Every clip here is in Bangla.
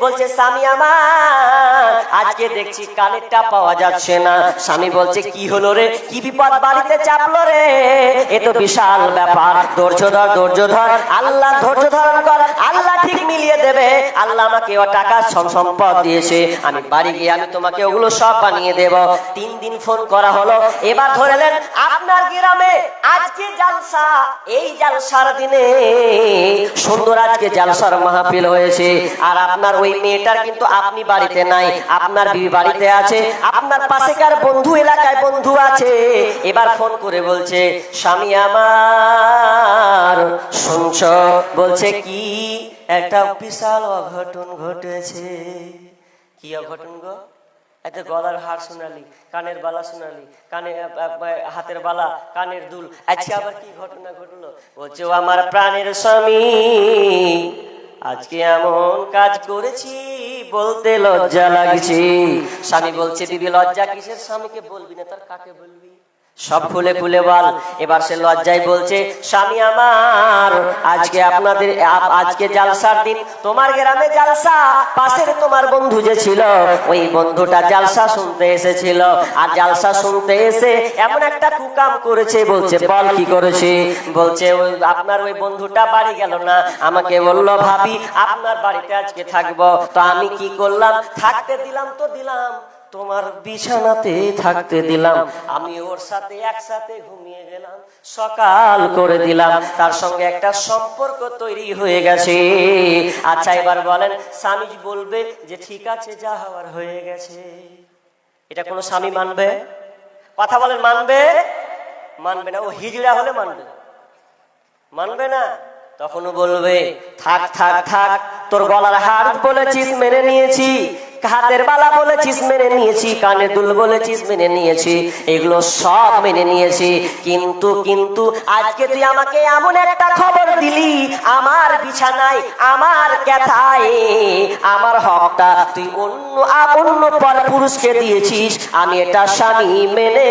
বলছে স্বামী আমার আজকে দেখছি কানেরটা পাওয়া যাচ্ছে না। স্বামী বলছে কি হলো রে, কি বিপদ বাড়িতে চাপলো রে? এ তো বিশাল ব্যাপার। ধৈর্য ধর, ধৈর্য ধর, আল্লাহ ধৈর্য ধারণ কর, আল্লাহ ঠিক মিলিয়ে দেবে। আল্লাহ আমাকে ও টাকা সম্পদ দিয়েছে, আমি বাড়ি গিয়ে আমি তোমাকে ওগুলো সব বানিয়ে দেব। 3 দিন ফোন করা হলো, এবার ধরেলেন আপনার গ্রামে আজকে জালসা, এই জালসার দিনে সুন্দর আজকে জালসার মাহফিল হয়েছে, আর আপনার ওই মেয়েটার কিন্তু আপনি বাড়িতে নাই, আপনার বিবি বাড়িতে আছে, আপনার পাশেকার বন্ধু এলাকায় বন্ধু আছে। এবার ফোন করে বলছে স্বামী আমার শুনছ, বলছে কি? একটা বিশাল অঘটন ঘটেছে। কি অঘটন গো? এতে গলার হার শোনালি, কানের বালা শোনালি, কানে হাতের বালা, কানের দুল, আজকে আবার কি ঘটনা ঘটলো? বলছে ও আমার প্রাণের স্বামী আজকে এমন কাজ করেছি বলতে লজ্জা লাগছে। স্বামী বলছে বিবি লজ্জা কিসের? স্বামীকে বলবি না তার কাকে বলবি? সব খুলে খুলে বল। এবার সে লজ্জায় বলছে স্বামী আমার আজকে আপনাদের আজকে জালসার দিন, তোমার গ্রামে জালসা, পাশের তোমার বন্ধু যে ছিল ওই বন্ধুটা জালসা শুনতে এসেছিল, আর জালসা শুনতে এসে এমন একটা কুকাম করেছে। বলছে বল কি করেছে? বলছে আপনার ওই বন্ধুটা বাড়ি গেল না, আমাকে বললো ভাবি আপনার বাড়িতে আজকে থাকবো। তো আমি কি করলাম? থাকতে দিলাম তো দিলাম, তোমার বিছানাতে থাকতে দিলাম, আমি ওর সাথে একসাথে ঘুমিয়ে গেলাম, সকাল করে দিলাম, তার সঙ্গে একটা সম্পর্ক তৈরি হয়ে গেছে। আচ্ছা এবার বলেন স্বামী বলবে যে ঠিক আছে যা হওয়ার হয়ে গেছে, এটা কোনো স্বামী মানবে? কথা বলেন মানবে? মানবে না। ও হিজড়া হলে মানবে, মানবে না। তখনও বলবে থাক থাক থাক, তোর গলার হার বলেছিস মেনে নিয়েছি, হাতের বালা বলেছিস মেনে নিয়েছি, কানে দুল বলেছিস মেনে নিয়েছি, এগুলো সব মেনে নিয়েছি, কিন্তু কিন্তু আজকে তুই আমাকে এমন একটা খবর দিলি, আমার বিছানায়, আমার কথায়, আমার হকটা তুই অন্য পর পুরুষকে দিয়েছিস, আমি এটা স্বামী মেনে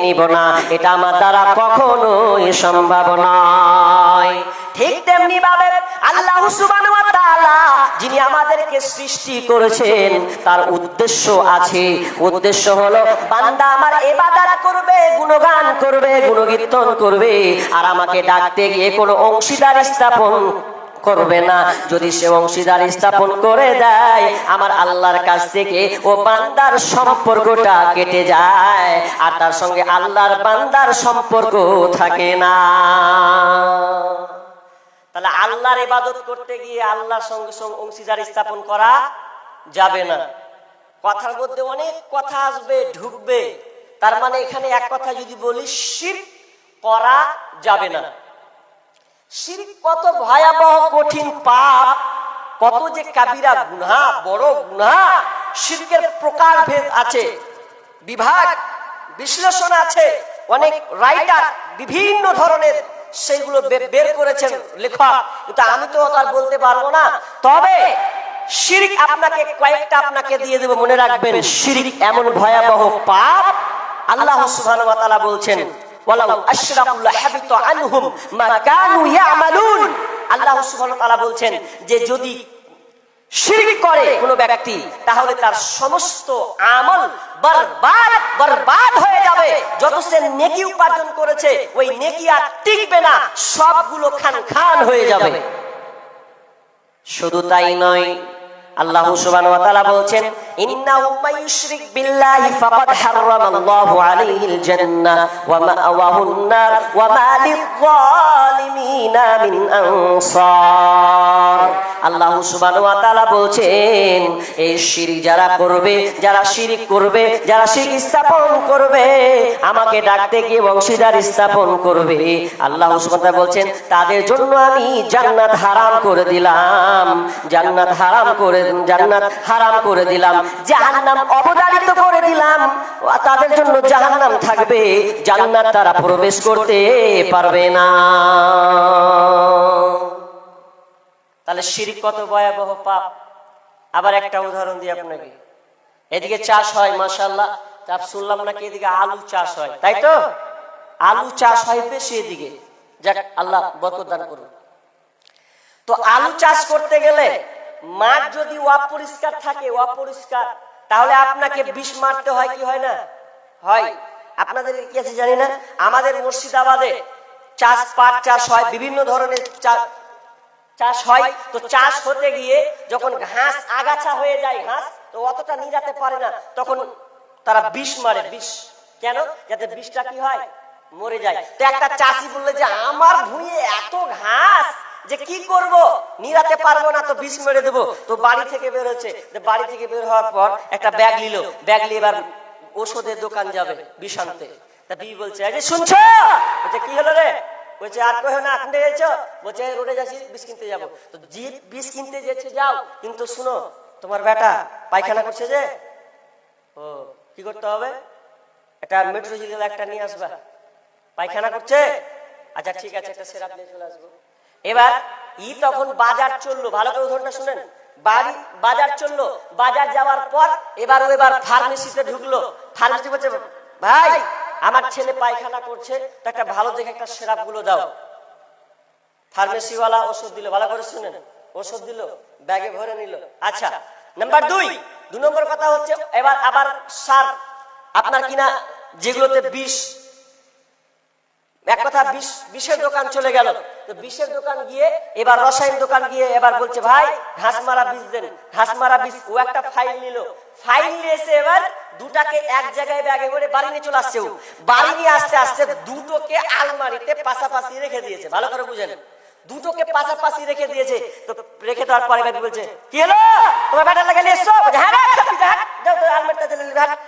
নিব না, এটা আমার দ্বারা কখনোই সম্ভব নয়। ঠিক তেমনি ভাবে আল্লাহ সুবহানাহু ওয়া তাআলা যিনি আমাদেরকে সৃষ্টি করেছেন তার উদ্দেশ্য আছে। উদ্দেশ্য হলো বান্দা আমার ইবাদত করবে, গুণগান করবে, গুণকীর্তন করবে, আর আমাকে ডাকতে গিয়ে কোনো অংশীদার স্থাপন করবে না। যদি সে অংশীদার স্থাপন করে দেয় আমার আল্লাহর কাছ থেকে ও বান্দার সম্পর্কটা কেটে যায়, আর তার সঙ্গে আল্লাহর বান্দার সম্পর্ক থাকে না। তাহলে আল্লাহর ইবাদত করতে গিয়ে আল্লাহর সঙ্গে সঙ্গে অংশীদার স্থাপন করা যাবে না। কথার মধ্যে অনেক কথা আসবে, ঢুকবে, তার মানে এখানে এক কথা যদি বলি শিরক করা যাবে না। শিরক কত ভয়াবহ কঠিন পাপ, কত যে কাবিরা গুনাহ, বড় গুনাহ। শিরকের প্রকারভেদ আছে, বিভাগ বিশ্লেষণ আছে, অনেক রাইটার বিভিন্ন ধরনের সেইগুলো বের করেছেন লেখক, কিন্তু আমি তো আর বলতে পারবো না। তবে শিরক আপনাকে কয়েকটা আপনাকে দিয়ে দেব, মনে রাখবেন শিরক এমন ভয়াবহ পাপ, আল্লাহ সুবহানাহু ওয়া তাআলা বলছেন ওয়ালাউ আশরাকু লাহাবিতা আনহুম মা কানু ইয়ামালুন। আল্লাহ সুবহানাহু ওয়া তাআলা বলছেন যে যদি শিরক করে কোনো ব্যক্তি তাহলে তার সমস্ত আমল বরবাদ হয়ে যাবে। যত সে নেকি উপার্জন করেছে ওই নেকি আর টিকবে না, সবগুলো খান হয়ে যাবে। শুধু তাই নয়, আল্লাহ সুবহানাহু ওয়া তাআলা বলছেন ইন্নাহু মাইয়ুশরিক বিল্লাহি ফাকাদ হারামাল্লাহু আলাইহিল জান্নাহ ওয়া মা'ওয়াহুন নার ওয়া মা লিয-যালিমিনা মিন আনসার। আল্লাহ সুবহানাহু ওয়া তাআলা বলছেন এই শিরক যারা করবে, যারা শিরক করবে, যারা শিরক স্থাপন করবে, আমাকে ডাকতে গিয়ে অংশীদার স্থাপন করবে, আল্লাহ সুবহানাহু ওয়া তাআলা বলছেন তাদের জন্য আমি জান্নাত হারাম করে দিলাম, জান্নাত হারাম করে দিলাম, জাহান্নাম অবধারিত করে দিলাম। তাদের জন্য জাহান্নাম থাকবে, জান্নাত তারা প্রবেশ করতে পারবে না। তাহলে শিরক কত ভয়াবহ পাপ। আবার একটা উদাহরণ দিই আপনাকে। এদিকে চাষ হয় মাশাআল্লাহ, তা শুনলাম নাকি এদিকে আলু চাষ হয়, তাই তো? আলু চাষ হয় বেশি এদিকে, যাক আল্লাহ বরকত দান করুন। তো আলু চাষ করতে গেলে মাঠ যদি অপরিষ্কার থাকে, অপরিষ্কার, তাহলে আপনাকে বিষ মারতে হয় কি হয় না? হয়। আপনাদের কি আছে জানি না, আমাদের মুর্শিদাবাদে পাট চাষ হয়, বিভিন্ন ধরনের চাষ হয়। তো চাষ হতে গিয়ে যখন ঘাস আগাছা হয়ে যায়, ঘাস তো অতটা নিরাতে পারে না, তখন তারা বিষ মারে। বিষ কেন? যাতে বিষটা কি হয়, মরে যায়। তো একটা চাষি বললে যে আমার ভুঁইয়ে এত ঘাস যে কি করব, নিরাতে পারবো না, তো বিষ মেরে দেবো। তো বাড়ি থেকে বের হচ্ছে, বাড়ি থেকে বের হওয়ার পর একটা ব্যাগ নিল, ব্যাগ নিয়ে এবার ওষুধের দোকান যাবে বিষ আনতে। তা বিবি বলছে, এই যে শুনছো? বলছে কি হলো রে? বলছে আর কই না, আনতে গেছো? বলছে রোডে যাচ্ছি, বিষ কিনতে যাবো। তো জিপ বিষ কিনতে যেছে, যাও, কিন্তু শুনো তোমার বেটা পায়খানা করছে যে, ও কি করতে হবে, একটা মেট্রোজিল একটা নিয়ে আসবা, পায়খানা করছে। আচ্ছা ঠিক আছে, একটা সিরাপ নিয়ে চলে আসবো। এবার তখন বাজার চললো, ভালো করে উদাহরণটা শুনেন। বাজার চললো, বাজার যাওয়ার পর এবার ফার্মেসিতে ঢুকলো। ফার্মেসি বলছে, ভাই আমার ছেলে পায়খানা করছে, তো একটা ভালো দেখে একটা সিরাপ গুলো দাও। ফার্মেসিওয়ালা ওষুধ দিল, ভালো করে শুনেন, ওষুধ দিল, ব্যাগে ভরে নিল। আচ্ছা, নাম্বার 2 নম্বর কথা হচ্ছে, এবার আবার সার আপনার কিনা যেগুলোতে বিষ, এক কথা বিষের দোকান চলে গেল। তো বিষের দোকান গিয়ে এবার রসায়ন দোকান গিয়ে এবার বলছে, ভাই ঘাস মারা বিষ দেন, ঘাস মারা বিষ। ও একটা ফাইল নিল, ফাইল নিয়ে এসে এবার দুটাকে এক জায়গায় ব্যাগে করে বাড়ি নিয়ে চলে আসছে। বাড়ি নিয়ে আসতে আসতে দুটোকে আলমারিতে পাশাপাশি রেখে দিয়েছে। ভালো করে বুঝেন, দুটোকে পাশাপাশি রেখে দিয়েছে। তো রেখে দেওয়ার পরে বলছে, কি হলো তোমার ব্যাটা লাগালে এসছো?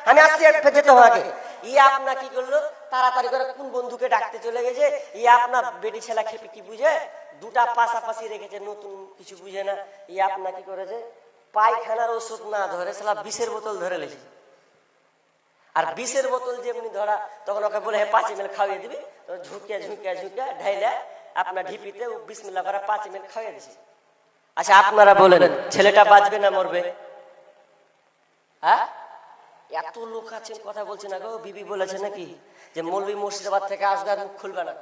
আমি আসছি, যেতে হবে। আপনা কি করলো, তাড়াতাড়ি করে কোন বন্ধুকে ডাকতে চলে গেছে। আপনার বেটি ছেলা খেপে কি বুঝে, দুটা পাশাপাশি রেখেছে, নতুন কিছু বুঝে না। আপনা কি করেছে, পায়খানার ওষুধ না ধরে সালা বিষের বোতল ধরে লেছে। আর বিষের বোতল যেমনি ধরা, তখন ওকে বলে 5 ml খাওয়িয়ে দিবি। ঝুঁকিয়া ঝুঁকিয়া ঝুঁকিয়া ঢাইলা আপনার ঢিপিতে বিসমিল্লাহ করে 5 ml খাওয়িয়ে দিছে। আচ্ছা আপনারা বলেন, ছেলেটা বাঁচবে না মরবে? হ্যাঁ, এত লোক আছেন কথা বলছে না গো। বিবি বলেছে নাকি যে মৌলভী মুর্শিদাবাদ থেকে আসবে আর মুখ খুলবে না?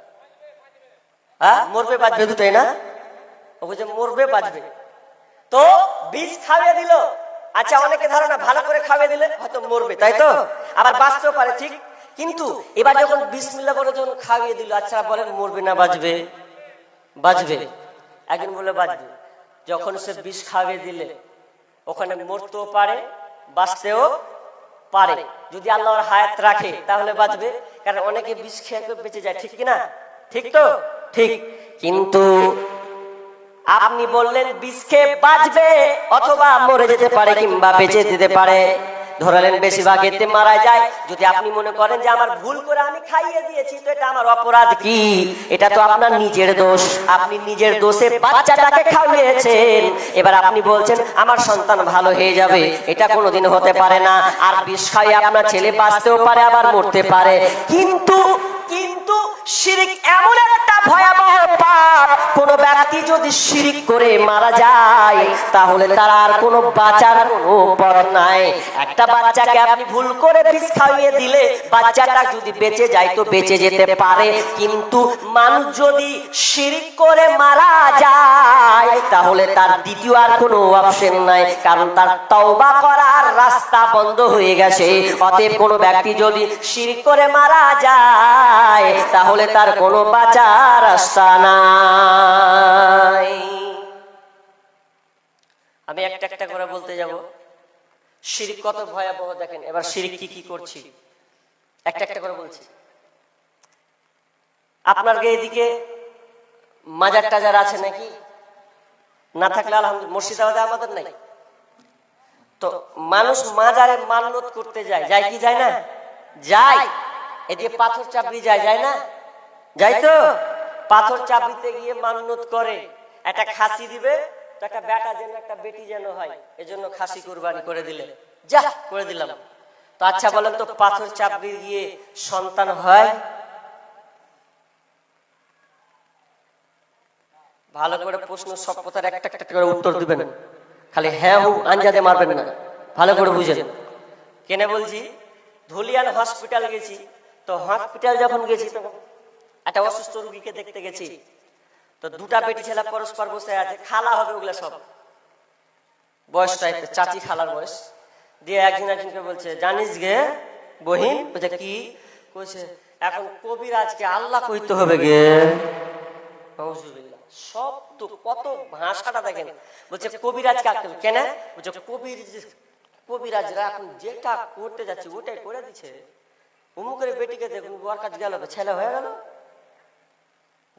হ্যাঁ, মরবে বাঁচবে দুটাই না? ও বলছে মরবে বাঁচবে, তো বিষ খাওয়িয়ে দিল। আচ্ছা অনেকে ধারণা ভালো করে খাওয়িয়ে দিলে হয়তো মরবে, তাই তো? আবার বাঁচতেও পারে, ঠিক। কিন্তু এবার যখন বিসমিল্লাহ বলে যখন খাওয়িয়ে দিল, আচ্ছা বলেন মরবে না বাঁচবে? বাঁচবে। একজন বলে বাঁচবে। যখন সে বিষ খাওয়িয়ে দিলে ওখানে মরতেও পারে, বাঁচতেও পারে। যদি আল্লাহর হায়াত রাখে তাহলে বাঁচবে, কারণ অনেকে বিষ খেয়ে বেঁচে যায়, ঠিক কিনা? ঠিক তো? ঠিক। কিন্তু আপনি বললেন বিষ খেয়ে বাঁচবে, অথবা মরে যেতে পারে কিংবা বেঁচে যেতে পারে। ধরালেন বেশিরভাগ এতে মারা যায়। যদি আপনি মনে করেন যে আমার ভুল করে আমি খাইয়ে দিয়েছি, তো এটা আমার অপরাধ কি? এটা তো আপনার নিজের দোষ। আপনি নিজের দোষে বাচ্চাটাকে খাইয়েছেন। এবার আপনি বলছেন আমার সন্তান ভালো হয়ে যাবে, এটা কোনোদিন হতে পারে না। আর বিষ খাইয়ে আপনার ছেলে বাঁচতেও পারে, আবার মরতে পারে। কিন্তু শিরক এমন একটা ভয়াবহ পাপ, কোন ব্যক্তি যদি শিরক করে মারা যায় তাহলে তার আর কোনো বাঁচার কোনো পথ নাই। একটা বাচ্চাকে আপনি ভুল করে বিষ খাইয়ে দিলে বাচ্চাটা যদি বেঁচে যায় তো বেঁচে যেতে পারে, কিন্তু মানুষ যদি শিরক করে মারা যায় তাহলে তার দ্বিতীয় আর কোনো অপশন নাই, কারণ তার তওবা করার রাস্তা বন্ধ হয়ে গেছে। অতএব কোনো ব্যক্তি যদি শিরক করে মারা যায় তাহলে তার কোনো বাঁচার রাস্তা নাই। আমি একটা একটা করে বলতে যাব। শিরক কত ভয়াবহ দেখেন। এবার শিরক কি করছি একটা একটা করে বলছি। আপনার এদিকে মাজার টাজার আছে নাকি? না থাকলে আলহামদুলিল্লাহ, মুর্শিদাবাদে আমাদের নাই। তো মানুষ মাজারে মান্নত করতে যায়, যায় কি যায় না? যায়। এদিকে পাথর চাপড়ি যায় না? যাই তো। পাথর চাপড়িতে গিয়ে মান্নত করে একটা খাসি দিবে, তো একটা বেটা যেন একটা বেটি যেন হয়, এজন্য খাসি কুরবানি করে দিলে, যা করে দিলাম। তো আচ্ছা বলেন তো, পাথর চাপড়ি গিয়ে সন্তান হয়? ভালো করে প্রশ্ন, সব কথার একটা একটা করে উত্তর দিবেন, খালি হ্যাঁ হু আঞ্জাদে মারবেন না। ভালো করে বুঝেন কেনে বলছি। ধুলিয়ান হসপিটাল গেছি, তো হসপিটাল যখন গেছি তখন একটা অসুস্থ রোগীকে দেখতে গেছি। তো দুটা বেটি ছেলে পরস্পর বসে আছে, খালা হবে ওগুলা সব। বয়স টাইপের, চাচি খালার বয়স। দিয়ে একজন একজনকে বলছে, জানিস গে বহিন? বলছে কি? কইছে এখন কবিরাজকে আল্লাহ কইতে হবে গে। নাউজুবিল্লাহ। সব তো কত ভাষাটা দেখেন। বলছে কবিরাজকে কেন? বলছে কবিরাজরা এখন যেটা করতে যাচ্ছে ওটাই করে দিচ্ছে। অমুকের বেটিকে দেখুন, ওর কাছে গেল ছেলে হয়ে গেল,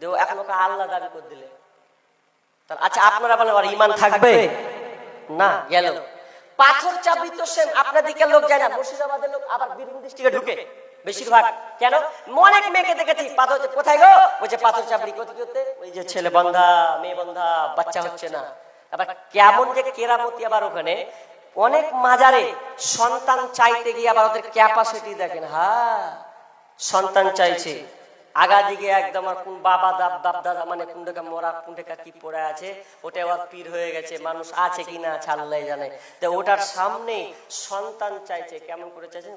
দেও এখন ওকে আল্লাহ দাবি করে দিলে। আচ্ছা আপনারা বলেন আর ইমান থাকবে না? গেল পাথর চাবড়ি তো সেম আপনাদেরকে লোক যায় না, মুর্শিদাবাদের লোক আবার বীরভূম ডিস্ট্রিক্টে ঢুকে বেশিরভাগ। কেন? অনেক মেয়েকে দেখেছি পাথর, কোথায় গো? বলছে পাথর চাবড়ি করতে করতে ওই যে ছেলে বন্ধা মেয়ে বন্ধা বাচ্চা হচ্ছে না। আবার কেমন যে কেরামতি, আবার ওখানে অনেক মাজারে সন্তান চাইতে গিয়ে আবার ওদের ক্যাপাসিটি দেখেন। হ্যাঁ সন্তান চাইছে আগা দিকে একদম আর কোন বাবা বাপ দাদা মানে কুন্ডকা মরা কুন্ডকা কি পড়ে আছে, ওটা আবার পীর হয়ে গেছে, মানুষ আছে কিনা আল্লাহ জানে। তো ওটার সামনে সন্তান চাইছে, কেমন করে চাইছে